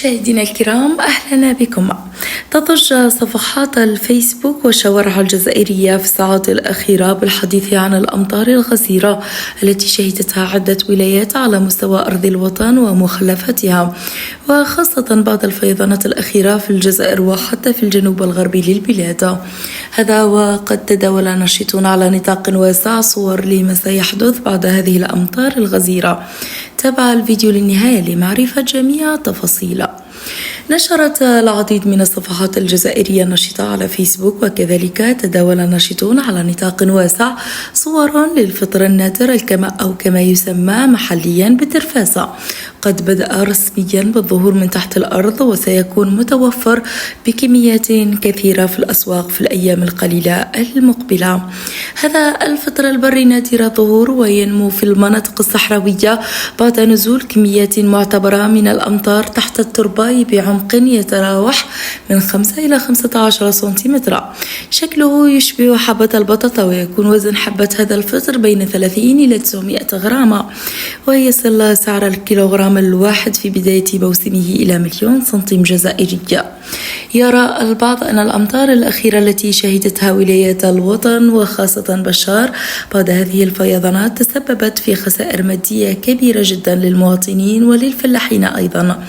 مشاهدينا الكرام، أهلا بكم. تضج صفحات الفيسبوك والشوارع الجزائرية في الساعات الأخيرة بالحديث عن الأمطار الغزيرة التي شهدتها عدة ولايات على مستوى أرض الوطن ومخلفاتها، وخاصة بعد الفيضانات الأخيرة في الجزائر وحتى في الجنوب الغربي للبلاد. هذا وقد تداول ناشطون على نطاق واسع صور لما سيحدث بعد هذه الأمطار الغزيرة. تابع الفيديو للنهاية لمعرفة جميع التفاصيل. نشرت العديد من الصفحات الجزائرية النشطة على فيسبوك، وكذلك تداول الناشطون على نطاق واسع صور للفطر النادر أو كما يسمى محليا بالترفاسة، قد بدأ رسميا بالظهور من تحت الأرض، وسيكون متوفر بكميات كثيرة في الأسواق في الأيام القليلة المقبلة. هذا الفطر البري نادر الظهور وينمو في المناطق الصحراوية بعد نزول كميات معتبرة من الأمطار تحت التربة بعمق يتراوح من 5 إلى 15 سنتيمتر. شكله يشبه حبة البطاطا، ويكون وزن حبة هذا الفطر بين 30 إلى 900 غرام، ويصل سعر الكيلوغرام الواحد في بداية موسمه إلى 1,000,000 سنتيم جزائري. يرى البعض أن الأمطار الأخيرة التي شهدتها ولايات الوطن وخاصة بشار بعد هذه الفيضانات تسببت في خسائر مادية كبيرة جدا للمواطنين وللفلاحين أيضا،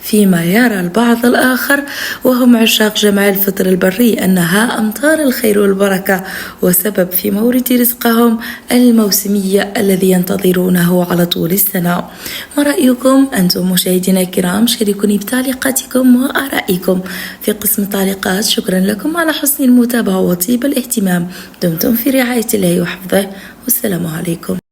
فيما يرى البعض الآخر وهم عشاق جمع الفطر البري أنها أمطار الخير والبركة وسبب في مورد رزقهم الموسمي الذي ينتظرونه على طول السنة. ما رأيكم أنتم مشاهدينا الكرام؟ شاركوني بتعليقاتكم وآرائكم في قسم التعليقات. شكرا لكم على حسن المتابعة وطيب الاهتمام. دمتم في رعاية الله وحفظه، والسلام عليكم.